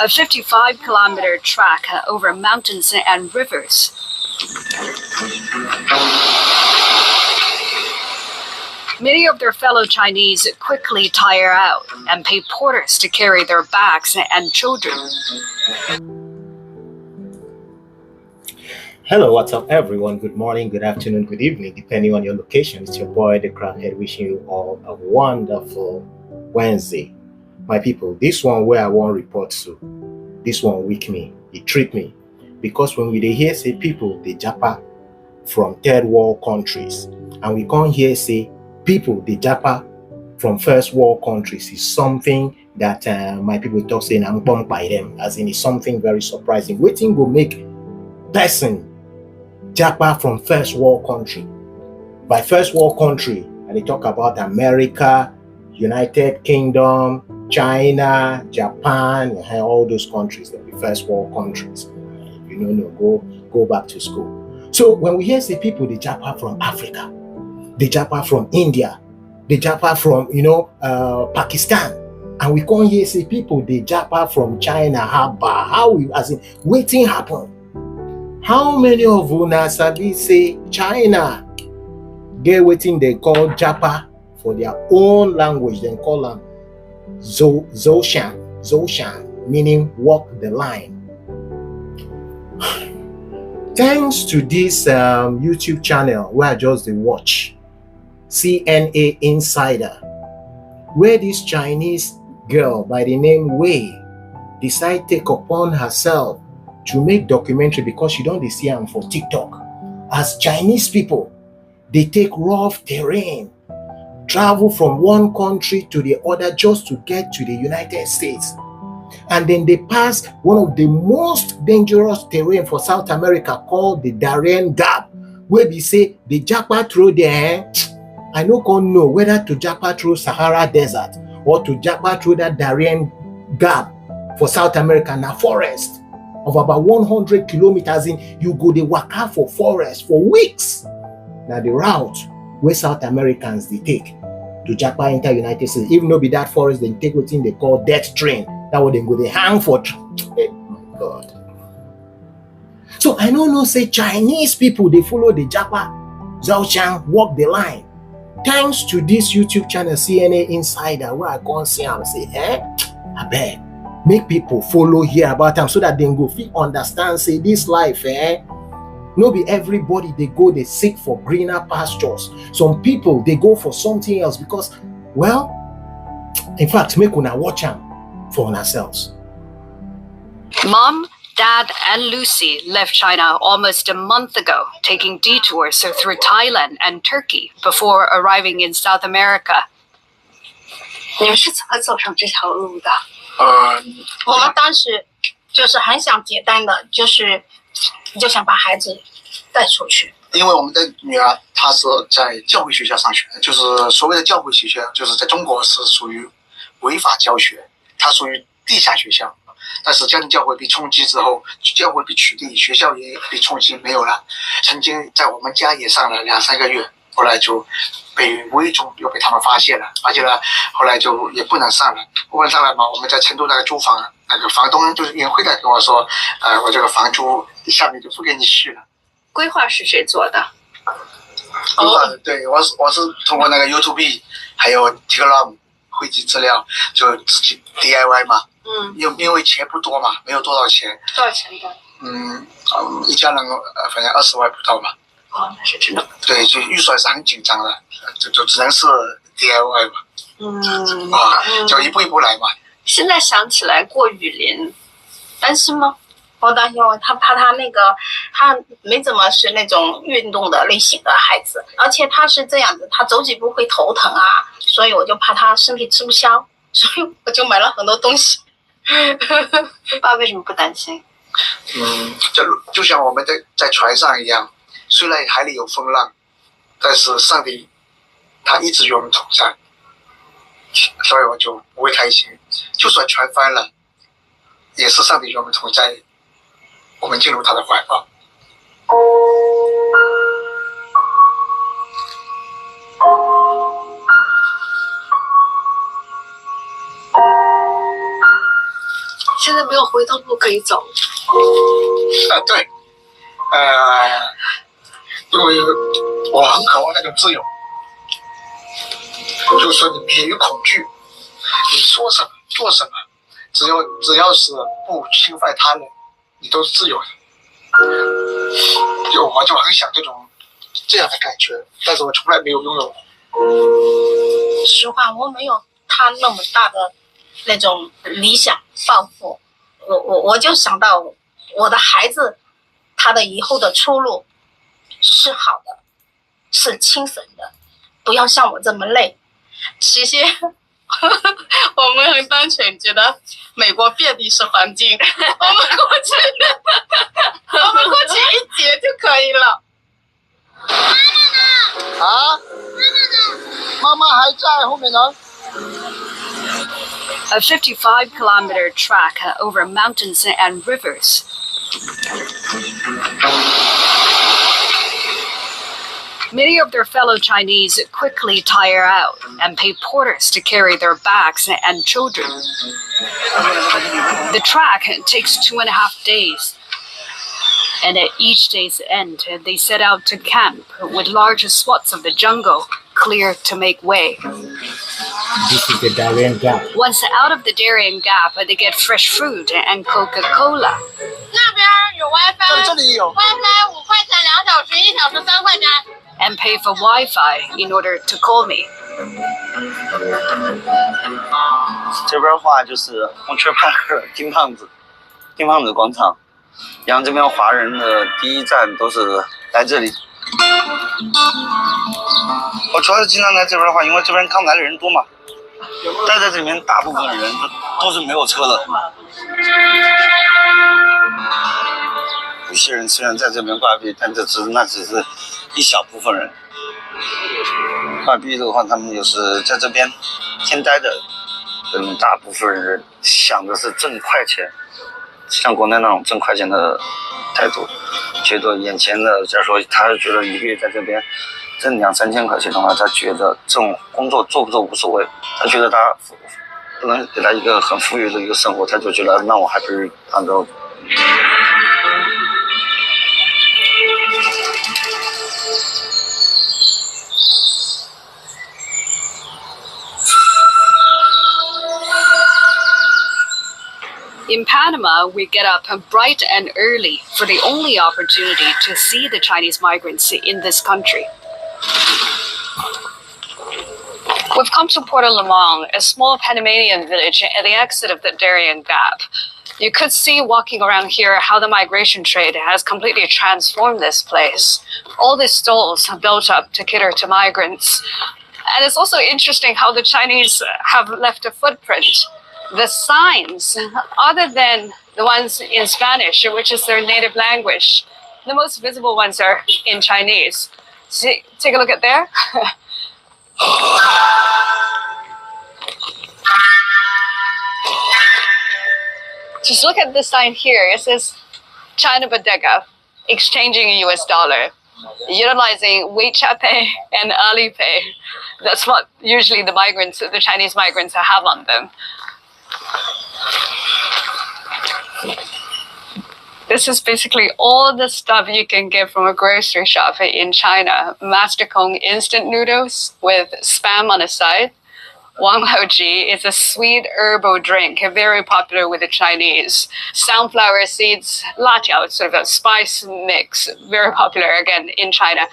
a 55-kilometer track over mountains and rivers. Many of their fellow Chinese quickly tire out and pay porters to carry their bags and children. Hello, what's up everyone? Good morning, good afternoon, good evening, depending on your location. It's your boy, the Crackhead, wishing you all a wonderful Wednesday. My people, this one where I want report to, this one weak me, it treat me. Because when we hear say people, they Japa from third world countries, and we can't hear say people, they Japa from first world countries, is something that my people talk saying I'm bumped by them, as in it's something very surprising. Waiting will make person Japa from first world country. By first world country, and they talk about America, United Kingdom, China, Japan, all those countries that be first world countries. If you know, go back to school. So when we hear say people, they Japa from Africa, they Japa from India, they Japa from Pakistan, and we can't hear say people they Japa from China. How we as in waiting happen? How many of una sabi say China get wetin they call Japa for their own language? They call them Zhoushan, meaning walk the line. Thanks to this YouTube channel where I just watch CNA Insider, where this Chinese girl by the name Wei decide take upon herself to make documentary, because she don't see them for TikTok. As Chinese people, they take rough terrain, travel from one country to the other just to get to the United States. And then they pass one of the most dangerous terrain for South America called the Darien Gap, where we say the Japa through there. I no can know whether to Japa through Sahara Desert or to Japa through that Darien Gap for South America, na forest of about 100 kilometers in. You go the waka for forest for weeks. Now the route where South Americans they take to Japa enter United States, even though be that forest, they take what they call death train. That would then go they hang for. Oh my God. So I don't know, say Chinese people they follow the Japa Zhoushan walk the line. Thanks to this YouTube channel CNA Insider, where I can't see and say, I beg, make people follow here about them so that they go fit understand, say this life, no be everybody they go, they seek for greener pastures. Some people they go for something else because, well, in fact, make una watch them for ourselves. Mom, Dad, and Lucy left China almost a month ago, taking detours through Thailand and Turkey before arriving in South America. 你们是怎么走上这条路的？我们当时就是很想简单的，就想把孩子带出去。因为我们的女儿她是在教会学校上学，就是所谓的教会学校，就是在中国是属于违法教学，它属于地下学校。但是家庭教会被冲击之后，教会被取缔，学校也被冲击没有了。曾经在我们家也上了2-3个月，后来就被微中又被他们发现了，后来就也不能上了，不能上来嘛。我们在成都那个租房，那个房东就是也会来跟我说，我这个房租下面就不给你续了。规划是谁做的？对，我是通过那个 YouTube 还有 Telegram 汇集资料，就自己 DIY 嘛。因为钱不多嘛，没有多少钱。多少钱的？一家人反正20万不到嘛。哦，那是真的。对，就预算是很紧张的，就只能是 DIY 嘛。就一步一步来嘛。现在想起来过雨林，担心吗？我担心他怕他没怎么是那种运动的类型的孩子，而且他是这样子，他走几步会头疼啊，所以我就怕他身体吃不消，所以我就买了很多东西。爸为什么不担心？就像我们在船上一样，虽然海里有风浪，但是上帝他一直与我们同在，所以我就不会担心。就算船翻了，也是上帝与我们同在，我们进入他的怀抱。现现在没有回头路可以走。对，因为我很渴望那种自由，就是说你免于恐惧，你说什么做什么，只要是不侵犯他人，你都是自由的。我就很想这样的感觉，但是我从来没有拥有。实话，我没有他那么大的那种理想抱负，我就想到我的孩子，他的以后的出路是好的，是轻松的，不要像我这么累。其实我们很单纯觉得美国遍地是黄金，我们过去一劫就可以了。啊？妈妈还在后面呢。A 55-kilometer track over mountains and rivers. Many of their fellow Chinese quickly tire out and pay porters to carry their bags and children. The track takes 2.5 days. And at each day's end, they set out to camp with large swaths of the jungle clear to make way. This is the Darien Gap. Once out of the Darien Gap, they get fresh fruit and Coca-Cola. 那边有 WiFi， 这里有 WiFi 5块钱2小时，1小时3块钱。And pay for Wi-Fi in order to call me. 这边话就是红雀派克金胖子广场，然后这边华人的第一站都是来这里。我主要是经常来这边的话，因为这边刚来的人多嘛，待在这里面大部分人都是没有车的。有些人虽然在这边挂币，但那只是一小部分人。挂币的话，他们就是在这边先待着，大部分人想的是挣快钱，像国内那种挣快钱的态度，觉得眼前的，假如说他觉得一个月在这边挣2-3千块钱的话，他觉得这种工作做不做无所谓，他觉得他不能给他一个很富裕的一个生活，他就觉得那我还不如按照。In Panama, we get up bright and early for the only opportunity to see the Chinese migrants in this country. We've come to Puerto Limon, a small Panamanian village at the exit of the Darien Gap. You could see walking around here how the migration trade has completely transformed this place. All these stalls are built up to cater to migrants. And it's also interesting how the Chinese have left a footprint. The signs, other than the ones in Spanish, which is their native language, the most visible ones are in Chinese. See, take a look at there. Just look at the sign here. It says China Bodega, exchanging a US dollar, utilizing WeChat Pay and Alipay. That's what usually the Chinese migrants have on them. This is basically all the stuff you can get from a grocery shop in China. Master Kong instant noodles with spam on the side. Wang Hao Ji is a sweet herbal drink, very popular with the Chinese. Sunflower seeds, la jiao, sort of a spice mix, very popular again in China.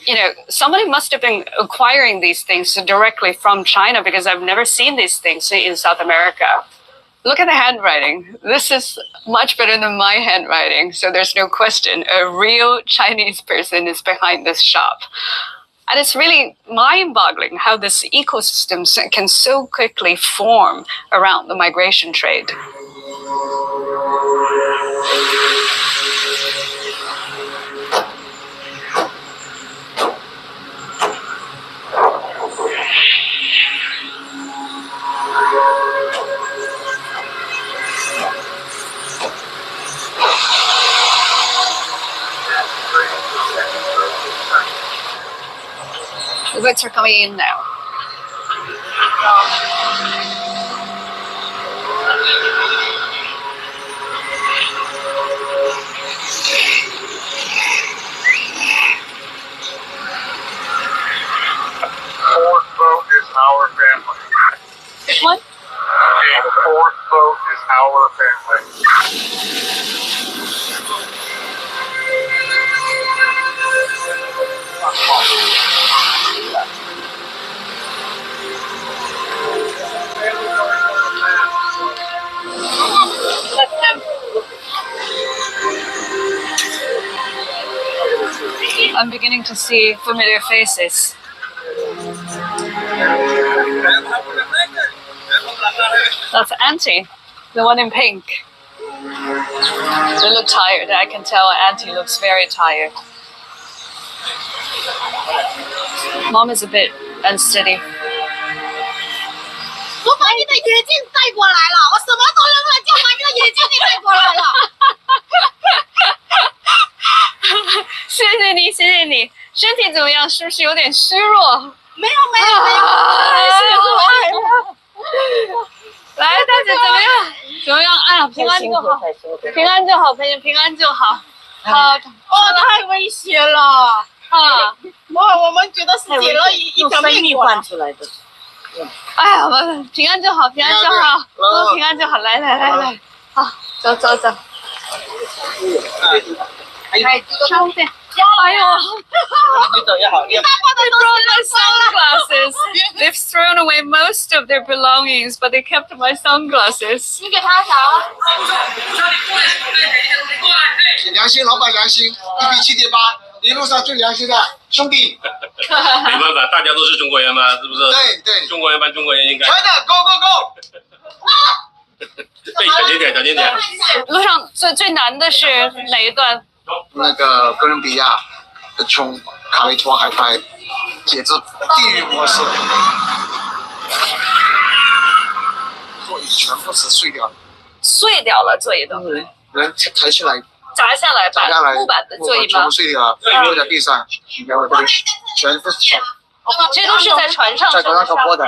You know, somebody must have been acquiring these things directly from China because I've never seen these things in South America. Look at the handwriting. This is much better than my handwriting, so there's no question. A real Chinese person is behind this shop. And it's really mind-boggling how this ecosystem can so quickly form around the migration trade. The boats are coming in now. fourth boat is our family. I'm beginning to see familiar faces. That's Auntie, the one in pink. They look tired. I can tell Auntie looks very tired. Mom is a bit unsteady. 我把你的眼镜带过来了，我什么都扔了，就把你的眼镜给带过来了。谢谢你，谢谢你。身体怎么样？是不是有点虚弱？没有，来，大姐怎么样？怎么样？哎呀，平安就好，平安就好，平安就好。好，太危险了啊！我们觉得是捡了一条命换出来的。哎呀，平安就好，平安就好，都平安就好。来，好，走。哎，兄弟。哎呦 They brought my sunglasses. They've thrown away most of their belongings, but they kept my sunglasses. 你给他啥？良心，老板良心，1比7.8，一路上最良心的兄弟。没办法，大家都是中国人嘛，是不是？对，中国人办中国人应该。China go go go！对，小心点。路上最难的是哪一段？那个哥伦比亚从卡雷托海滩简直地狱模式，座椅全部是碎掉了，座椅都人抬起来砸下来，木板的座椅吗？全部碎掉了，落在地上，你看我这里全部是这都是在船上走破的，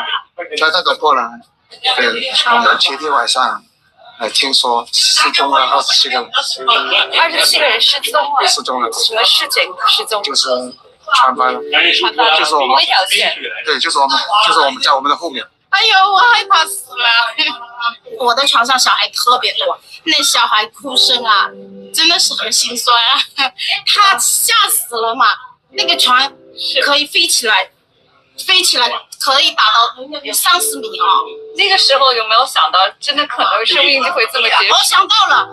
船上走破了。对，前天晚上。听说失踪了27个人，27个人失踪了，什么事情失踪？就是船翻了，就是我们同一条线，对，就是我们在我们的后面。哎呦，我害怕死了！我的床上小孩特别多，那小孩哭声啊，真的是很心酸啊！他吓死了嘛，那个船可以飞起来可以达到30米啊！那个时候有没有想到，真的可能生命就会这么结束？我想到了，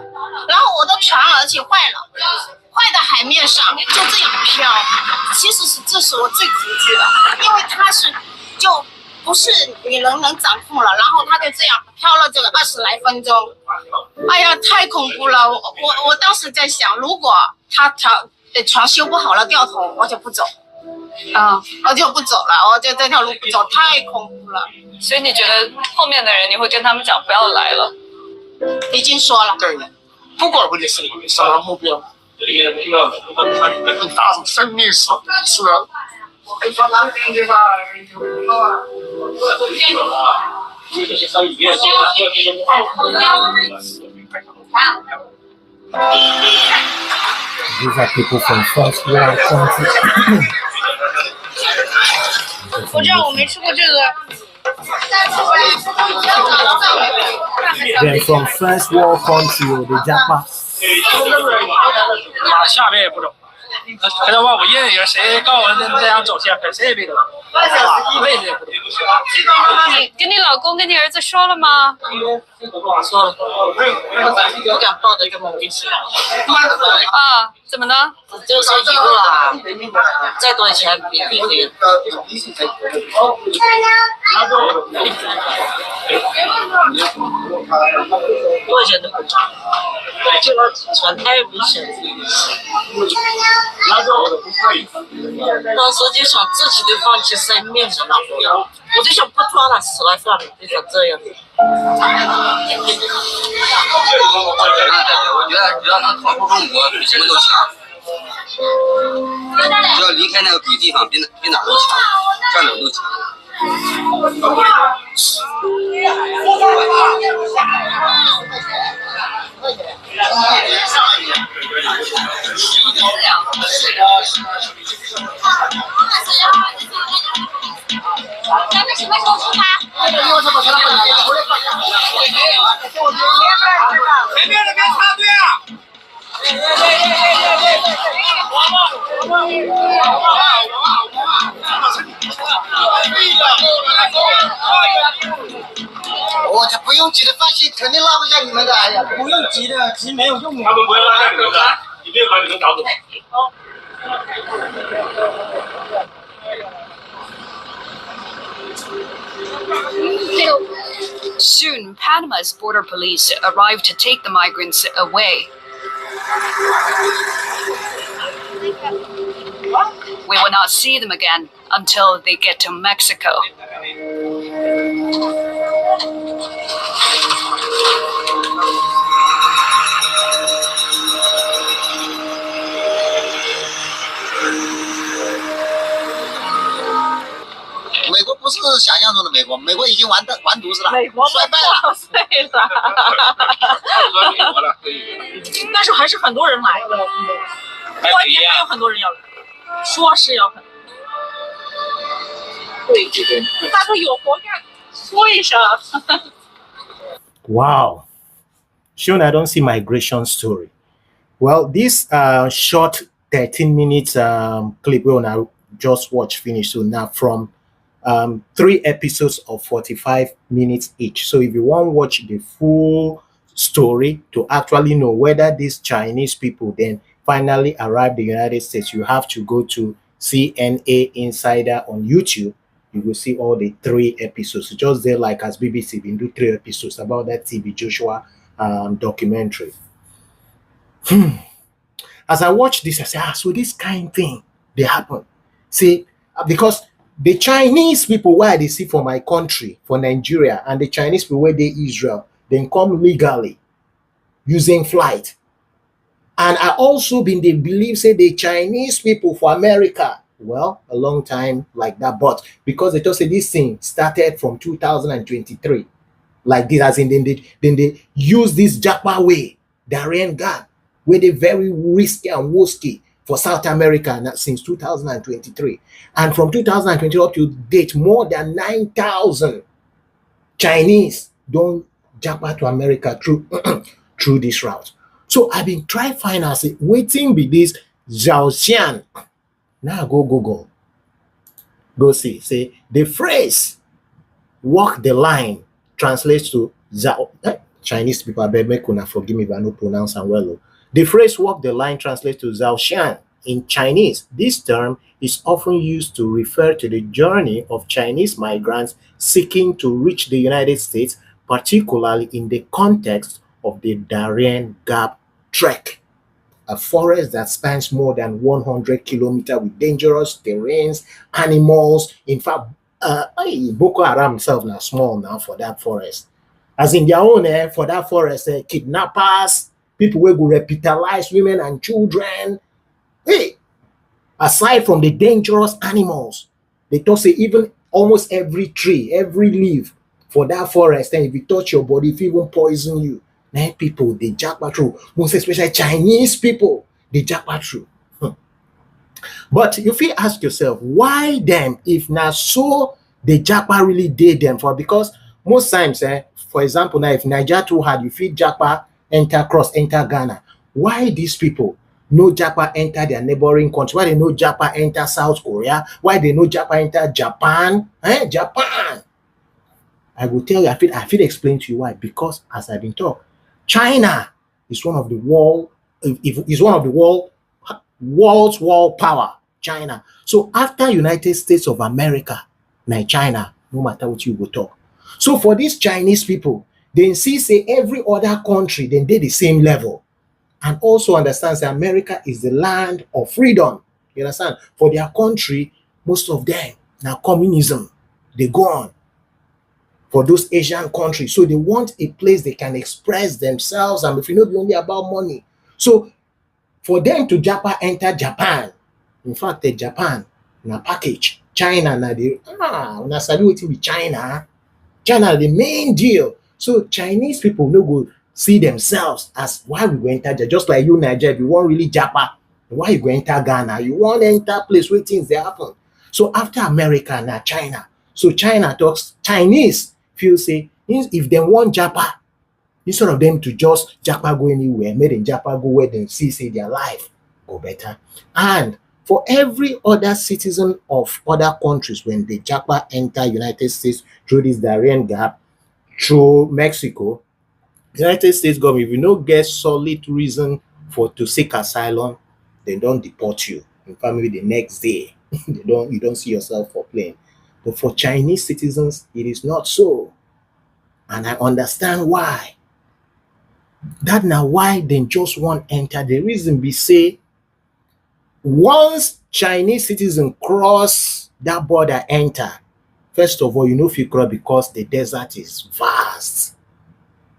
然后我的船而且坏在海面上，就这样飘。其实这是我最恐惧的，因为它就不是你能掌控了，然后它就这样飘了这个20来分钟。哎呀，太恐怖了！我当时在想，如果船修不好了掉头，我就不走。我就不走了，我就这条路不走，太恐怖了。所以你觉得后面的人，你会跟他们讲不要来了？已经说了。对，不管问题是什么目标，大生命是。These are people from first world countries. 我知道我没吃过这个。They're from first world country, the Japa. 妈，下边也不走。可能往我认人，谁告我这样走线，谁也别走。一辈子也不走。你跟你老公跟你儿子说了吗？说了，不敢抱着一个猛进去。啊，怎么呢？就是以后啊，再多的钱比必须。多少钱都不赚，这个船太危险了。当时就想自己都放弃生命了，我就想不装了，死了算了，就想这样。我觉得只要能逃出中国，比什么都强。只要离开那个鬼地方，比哪儿都强，上哪儿都强。咱们什么时候出发？前面的别插队啊！我这不用急的，放心，肯定拉不下你们的。哎呀，不用急的，急没有用的。他们不会拉下你们的，一定把你们搞走。Soon, Panama's border police arrived to take the migrants away. We will not see them again until they get to Mexico. “美国不是想象中的美国，美国已经完犊子了，美国衰败了，碎了。但是还是很多人来的，过年还有很多人要来，说是要很。对，大哥有活干，说一声。Wow. Xian, I don't see migration story. Well, this short 13 minutes clip we will just watch finish. So now from 3 episodes of 45 minutes each. So if you want to watch the full story to actually know whether these Chinese people then finally arrived in the United States, you have to go to CNA Insider on YouTube. You will see all the 3 episodes. Just there, like as BBC, we do 3 episodes about that TB Joshua documentary. As I watch this, I say, so this kind of thing, they happen. See, because the Chinese people where they see for my country, for Nigeria, and the Chinese people where they Israel, then come legally using flight. And I also been they believe say the Chinese people for America, well, a long time like that, but because they just say this thing started from 2023, like this, as in then they use this Japa way, Darien gap, where they very risky and risky for South America since 2023. And from 2020 up to date, more than 9,000 Chinese don't Japa to America through through this route. So I've been trying to find out, say, waiting with this Xian. Now go Google. Go see. Say the phrase walk the line translates to Zhao. Chinese people, I beg me, forgive me if I don't pronounce them well. The phrase walk the line translates to Zhao Xian in Chinese. This term is often used to refer to the journey of Chinese migrants seeking to reach the United States, particularly in the context of the Darien Gap Trek, a forest that spans more than 100 kilometers with dangerous terrains, animals. In fact, Boko Haram himself now small now for that forest. As in their own, for that forest, kidnappers, people will go repitalize women and children. Hey, aside from the dangerous animals, they talk say even almost every tree, every leaf for that forest, and if you touch your body, if it even poison you, then people they japa through. Most especially Chinese people, they japa through. But if you ask yourself, why them? If not so, the japa really did them for, because most times, for example, now if Niger too hard, you feel japa enter Ghana. Why these people no japa enter their neighboring country? Why they no japa enter South Korea? Why they no japa enter Japan? Japan. I will tell you, I feel explain to you why. Because as I've been taught, China is one of the world's world power. China. So after United States of America, now China, no matter what you go talk. So for these Chinese people, they see say every other country, then they the same level. And also understand that America is the land of freedom. You understand? For their country, most of them now communism, they go on. For those Asian countries, so they want a place they can express themselves, and if you know, be only about money. So for them to Japa enter Japan, in fact, the Japan na package, China na the na sabi wetin be China. China the main deal. So Chinese people no go see themselves as why we go enter, just like you Nigeria, if you want really Japa, why you go enter Ghana? You want to enter place where things they happen. So after America na China. So China talks Chinese. Feel say if they want Japa, Instead of them to just Japa go anywhere, make them Japa go where they see say their life go better. And for every other citizen of other countries, when the Japa enter United States through this Darien gap, through Mexico, United States government, if you no get solid reason for to seek asylum, they don't deport you. In fact, maybe the next day, you don't see yourself for plane. But for Chinese citizens, it is not so. And I understand why. That now why they just want enter. The reason be say, once Chinese citizens cross that border enter, first of all, you know if you cross because the desert is vast.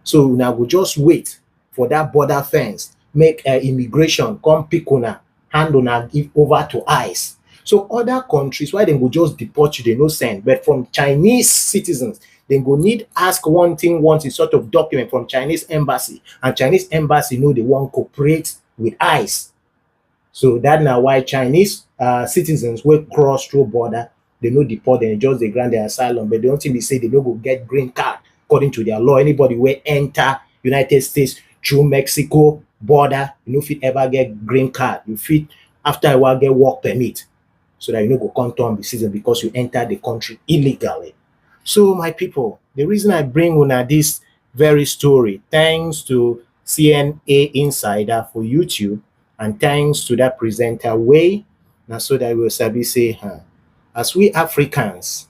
So now we just wait for that border fence, make immigration come pick una, hand una give over to ICE. So other countries, why they go just deport you, they no send. But from Chinese citizens, they go need ask one thing once, a sort of document from Chinese embassy, and Chinese embassy know they want cooperate with ICE. So that now why Chinese citizens will cross through border, they no deport them, just they grant their asylum, but the only thing they say they no go get green card according to their law. Anybody will enter United States through Mexico border, you know, fit ever get green card. You fit after a while get work permit, so that you know go come to the citizen because you entered the country illegally. So my people, the reason I bring una this very story, thanks to CNA Insider for YouTube, and thanks to that presenter way, now so that we'll sabi say, as we Africans,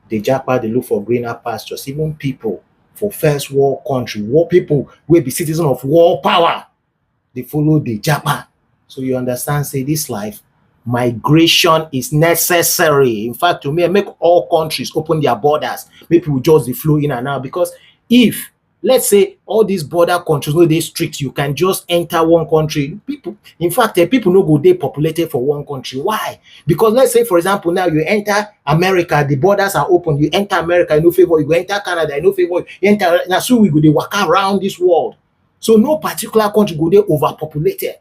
the Japa, they look for greener pastures. Even people for first world country, war people will be citizens of world power, they follow the Japa. So you understand, say this life, migration is necessary. In fact, to me, I make all countries open their borders. Make people just flow in and out. Because if, let's say, all these border countries, no, they strict, you can just enter one country. People, in fact, people no go they populated for one country. Why? Because let's say, for example, now you enter America, the borders are open. You enter America, no favor. You go enter Canada, no favor. You enter. Now, so we go they walk around this world. So no particular country go they overpopulated.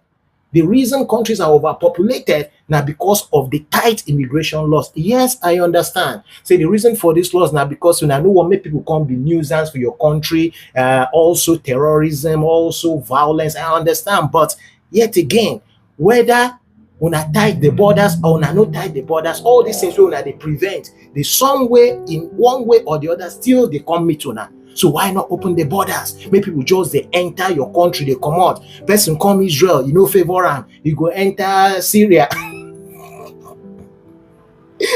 The reason countries are overpopulated now because of the tight immigration laws. Yes, I understand. So the reason for this laws now because I know what make people come be nuisance for your country, also terrorism, also violence. I understand, but yet again, whether when I tight the borders or when I not tight the borders, all these things when they prevent, they some way in one way or the other still they come meet una. So why not open the borders? Make people just they enter your country, they come out. Person come Israel, you know favor him. You go enter Syria.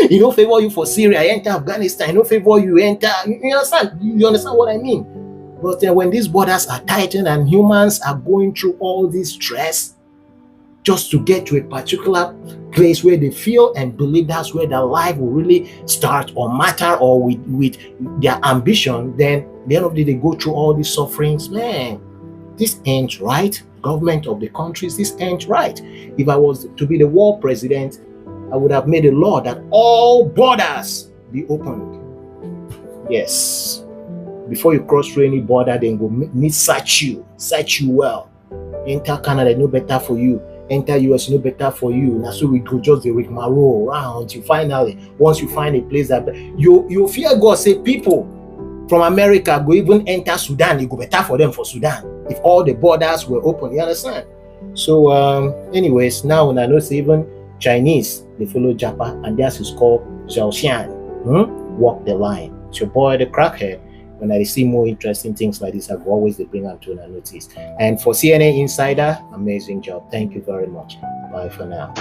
You know favor you for Syria, you enter Afghanistan, you know favor you enter. You understand? You understand what I mean? But when these borders are tightened and humans are going through all this stress just to get to a particular place where they feel and believe that's where their life will really start or matter, or with their ambition, then at the end of the day, they go through all these sufferings. Man, this ain't right. Government of the countries, this ain't right. If I was to be the world president, I would have made a law that all borders be opened. Yes. Before you cross through any border, then go need search you well. Enter Canada, no better for you. Enter US, no better for you. Now so we go just the rigmarole around until finally, once you find a place that you fear God, say people from America go even enter Sudan, it go better for them for Sudan if all the borders were open. You understand? So anyways, now when I know even Chinese, they follow Japa, and theirs is called Xian. Walk the line. It's your boy the Crackhead. When I see more interesting things like this, I will always bring them to a notice. And for CNA Insider, amazing job. Thank you very much. Bye for now.